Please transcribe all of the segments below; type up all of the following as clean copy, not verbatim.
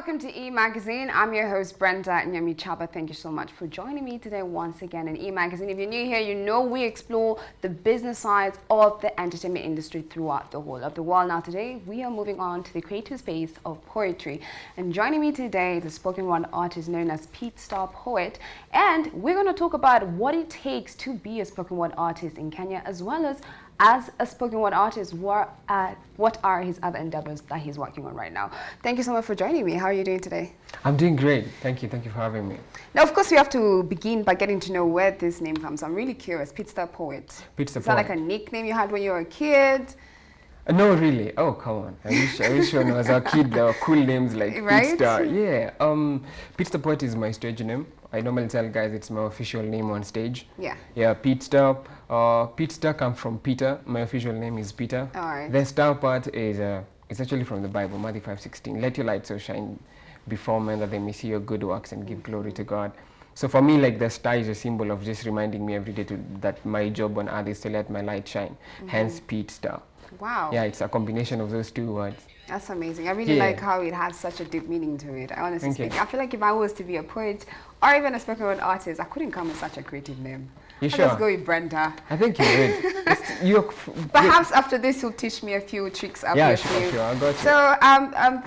welcome to E-Magazine. I'm your host, Brenda Nyami Chaba. Thank you so much for joining me today once again in E-Magazine. If you're new here, you know we explore the business sides of the entertainment industry throughout the whole of the world. Now today, we are moving on to the creative space of poetry. And joining me today is a spoken word artist known as PeetStar Poet. And we're going to talk about what it takes to be a spoken word artist in Kenya, as well as a spoken word artist, what are his other endeavors that he's working on right now. Thank you so much for joining me. How are you doing today? I'm doing great. Thank you for having me. Now, of course, we have to begin by getting to know where this name comes. I'm really curious. PeetStar Poet. PeetStar Poet. Is that like a nickname you had when you were a kid? No, really. Oh, come on. I wish when I was a kid there were cool names like Right? PeetStar. Yeah. PeetStar Poet is my stage name. I normally tell guys it's my official name on stage. Yeah. Yeah, PeetStar. PeetStar comes from Peter. My official name is Peter. All right. The star part is it's actually from the Bible, Matthew 5:16. Let your light so shine before men that they may see your good works and give glory to God. So for me, like the star is a symbol of just reminding me every day that my job on earth is to let my light shine. Hence PeetStar. Wow. Yeah, it's a combination of those two words. That's amazing. I really like how it has such a deep meaning to it. I honestly speak. I feel like if I was to be a poet or even a spoken word artist, I couldn't come with such a creative name. You I'll sure? just go with Brenda. I think you would. Perhaps after this you'll teach me a few tricks up your sleeve. Sure, I got you. So,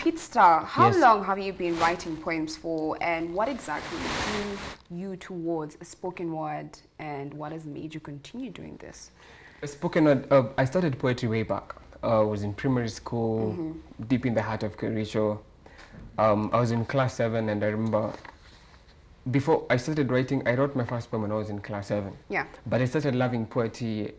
PeetStar, how long have you been writing poems for, and what exactly drew you towards a spoken word, and what has made you continue doing this? A spoken word. I started poetry way back. I was in primary school, deep in the heart of Kericho. I was in class 7, and I remember before I started writing, I wrote my first poem when I was in class 7. Yeah. But I started loving poetry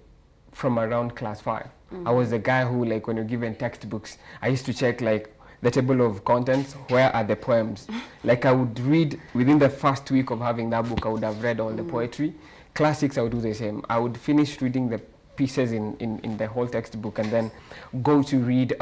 from around class 5. I was the guy who, like, when you're given textbooks, I used to check, like, the table of contents, where are the poems? Like, I would read, within the first week of having that book, I would have read all the poetry. Class 6, I would do the same. I would finish reading the pieces in the whole textbook and then go to read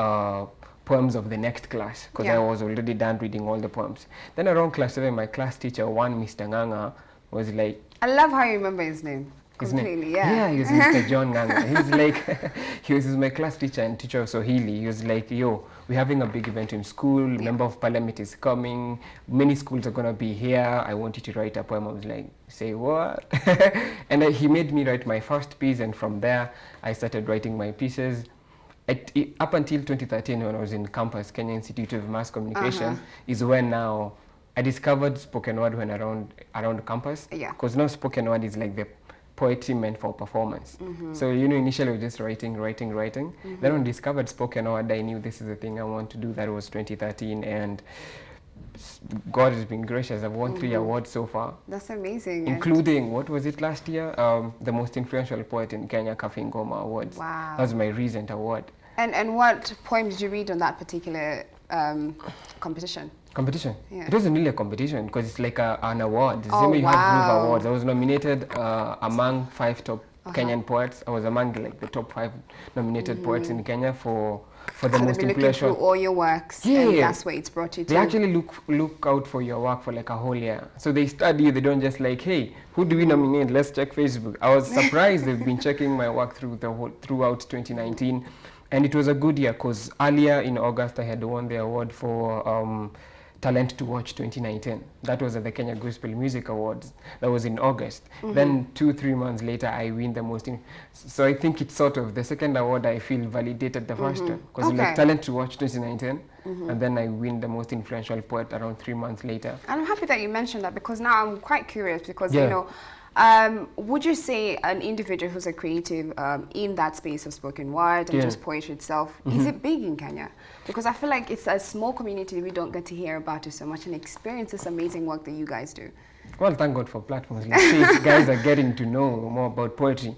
poems of the next class, because I was already done reading all the poems. Then around class 7, my class teacher, Mr. Nganga, was like... I love how you remember his name. Completely, yeah, he was Mr. John Nganga. He was like, he was my class teacher and teacher of Swahili. He was like, yo, we're having a big event in school, member of parliament is coming, many schools are gonna be here, I want you to write a poem. I was like, say what? And he made me write my first piece, and from there, I started writing my pieces. Up until 2013, when I was in campus, Kenya Institute of Mass Communication, is when now I discovered spoken word when around campus. Yeah. Because now spoken word is like the poetry meant for performance. So, initially I was just writing. Then when I discovered spoken word, I knew this is the thing I want to do. That was 2013, and God has been gracious. I've won 3 awards so far. That's amazing. Including, what was it last year? The most influential poet in Kenya, Cafe Ngoma Awards. Wow. That was my recent award. And what poem did you read on that particular competition? Competition? Yeah. It wasn't really a competition, because it's like an award. The same way you have Groove Awards. I was nominated among 5 top Kenyan poets. I was among the top 5 nominated poets in Kenya for the most influential. Through all your works, and that's where it's brought you to. They actually look out for your work for like a whole year. So they study you. They don't just like, hey, who do we nominate? Let's check Facebook. I was surprised they've been checking my work throughout 2019. And it was a good year, because earlier in August I had won the award for Talent to Watch 2019. That was at the Kenya Gospel Music Awards. That was in August. Then 2-3 months later, I win the most. So I think it's sort of the second award I feel validated the first one, because like Talent to Watch 2019, and then I win the most influential poet around 3 months later. And I'm happy that you mentioned that, because now I'm quite curious, because would you say an individual who's a creative in that space of spoken word and just poetry itself, is it big in Kenya? Because I feel like it's a small community, we don't get to hear about it so much and experience this amazing work that you guys do. Well, thank God for platforms like this. Guys are getting to know more about poetry.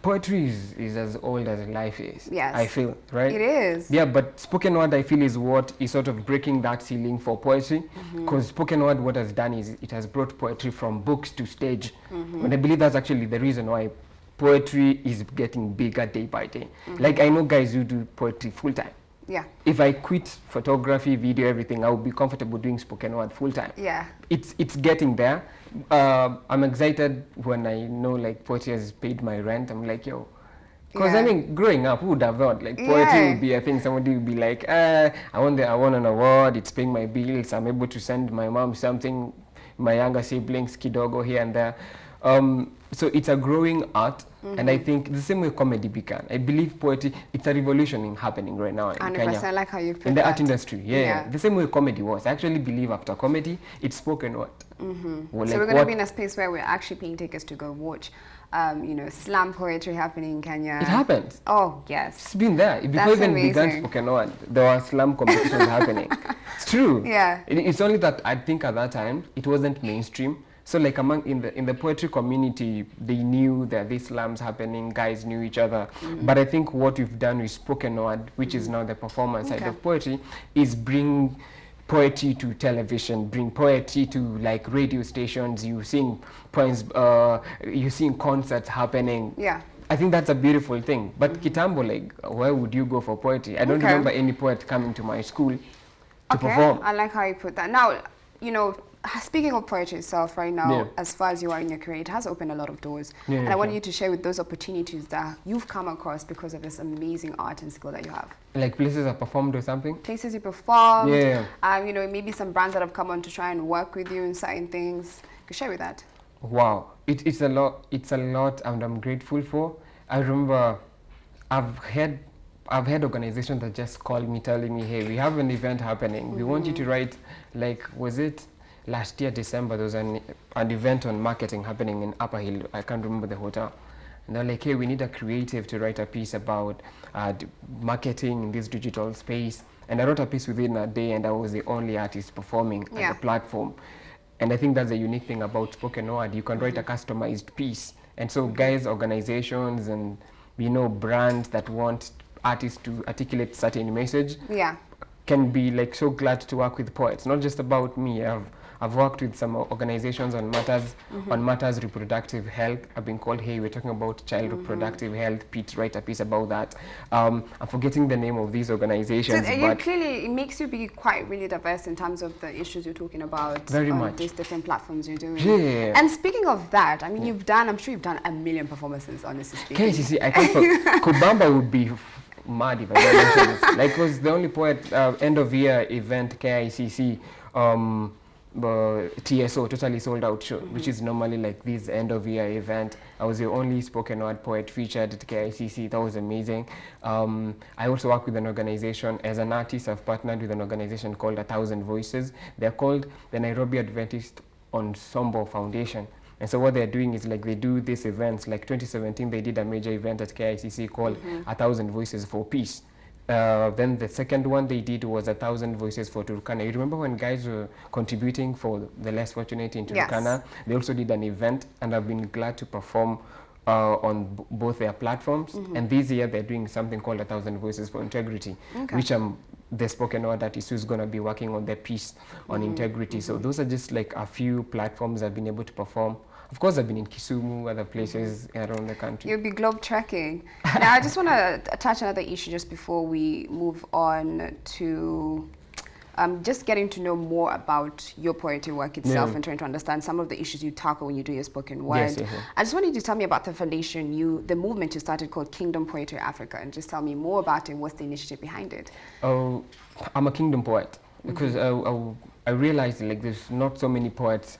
Poetry is as old as life is. Yes. I feel, right? It is. Yeah, but spoken word, I feel, is what is sort of breaking that ceiling for poetry. Because spoken word, what has done is it has brought poetry from books to stage. And I believe that's actually the reason why poetry is getting bigger day by day. Like, I know guys who do poetry full time. Yeah. If I quit photography, video, everything, I would be comfortable doing spoken word full time. Yeah. It's getting there. I'm excited when I know like poetry has paid my rent. I'm like, yo, Because I mean, growing up, who would have thought like poetry would be a thing? Somebody would be like, I want an award. It's paying my bills. I'm able to send my mom something, my younger siblings, kidogo here and there. So it's a growing art, and I think the same way comedy began. I believe poetry, it's a revolution happening right now in Kenya. I like how you put in the that. art industry. The same way comedy was. I actually believe after comedy, it's spoken word. Well, so we're going to be in a space where we're actually paying tickets to go watch, slam poetry happening in Kenya. It happens. Oh, yes. It's been there. Before even began spoken word, there were slam competitions happening. It's true. Yeah. It's only that I think at that time, it wasn't mainstream. So like in the poetry community, they knew that these slams happening, guys knew each other. But I think what we've done with spoken word, which is now the performance side of poetry, is bring poetry to television, bring poetry to like radio stations. You sing poems, you sing concerts happening. Yeah. I think that's a beautiful thing. But Kitambo, like, where would you go for poetry? I don't remember any poet coming to my school to perform. I like how you put that. Now, speaking of poetry itself right now, as far as you are in your career, it has opened a lot of doors. And I want you to share with those opportunities that you've come across because of this amazing art and skill that you have. Like places I performed or something? Places you performed. Maybe some brands that have come on to try and work with you in certain things. Could share with that. Wow. It's a lot and I'm grateful for. I remember I've had organizations that just called me telling me, hey, we have an event happening. We want you to write, like, was it last year, December, there was an event on marketing happening in Upper Hill. I can't remember the hotel. And they're like, hey, we need a creative to write a piece about marketing in this digital space. And I wrote a piece within a day, and I was the only artist performing at the platform. And I think that's the unique thing about spoken word. You can write a customized piece. And so guys, organizations, and brands that want artists to articulate certain message can be like so glad to work with poets. Not just about me. I've worked with some organizations on matters reproductive health. I've been called, hey, we're talking about child reproductive health. Pete, write a piece about that. I'm forgetting the name of these organizations. So but clearly, it makes you be quite really diverse in terms of the issues you're talking about. Very much. These different platforms you're doing. Yeah. And speaking of that, I mean, I'm sure you've done a million performances, honestly speaking. KICC, I can't Kubamba would be mad if I don't mention this. Like, was the only poet end of year event, KICC, TSO, totally sold out show, which is normally like this end of year event. I was the only spoken word poet featured at KICC. That was amazing. I also work with an organization. As an artist, I've partnered with an organization called 1,000 Voices. They're called the Nairobi Adventist Ensemble Foundation. And so what they're doing is like they do these events. Like 2017, they did a major event at KICC called 1,000 Voices for Peace. Then the second one they did was 1,000 Voices for Turkana. You remember when guys were contributing for the less fortunate in Turkana? They also did an event, and I've been glad to perform on both their platforms. And this year they're doing something called 1,000 Voices for Integrity, which I'm the spoken word artist who's going to be working on the piece on integrity. So those are just like a few platforms I've been able to perform. Of course, I've been in Kisumu, other places around the country. You'll be globe trekking. Now, I just want to touch another issue just before we move on to just getting to know more about your poetry work itself and trying to understand some of the issues you tackle when you do your spoken word. I just wanted you to tell me about the foundation, the movement you started called Kingdom Poetry Africa, and just tell me more about it. What's the initiative behind it? Oh, I'm a kingdom poet because I realized like there's not so many poets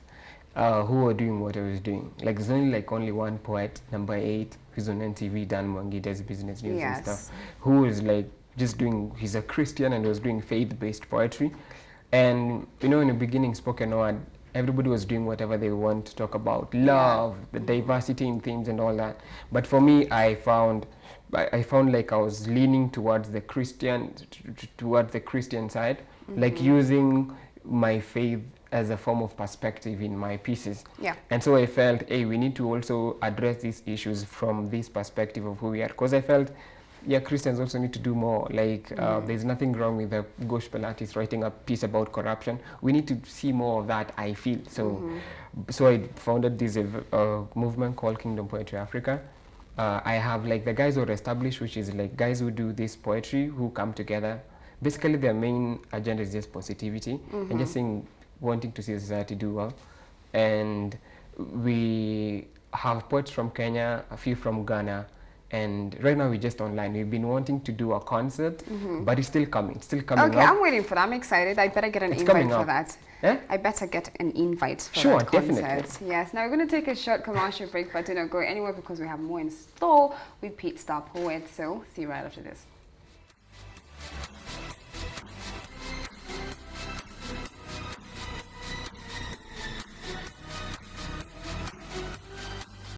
who are doing what I was doing. Like there's only one poet, number 8, who's on NTV, Dan Mwangi, does business news and stuff, who is like just doing, he's a Christian and was doing faith-based poetry. And in the beginning, spoken word, everybody was doing whatever they want to talk about, love, the diversity in themes and all that. But for me, I found like I was leaning towards the Christian side, like using my faith as a form of perspective in my pieces. And so I felt, hey, we need to also address these issues from this perspective of who we are. Because I felt, Christians also need to do more. Like, there's nothing wrong with a gospel artist writing a piece about corruption. We need to see more of that, I feel. So, so I founded this movement called Kingdom Poetry Africa. I have like the guys who are established, which is like guys who do this poetry, who come together. Basically, their main agenda is just positivity and just wanting to see society do well. And we have poets from Kenya, a few from Ghana, And right now we're just online. We've been wanting to do a concert, but it's still coming. It's still coming Okay, up. I'm waiting for that. I'm excited. I better get an It's invite coming for up. that. Eh? I better get an invite for Sure, that concert. definitely. Yes. Now we're going to take a short commercial break, but do not go anywhere because we have more in store with PeetStar Poet. So see you right after this.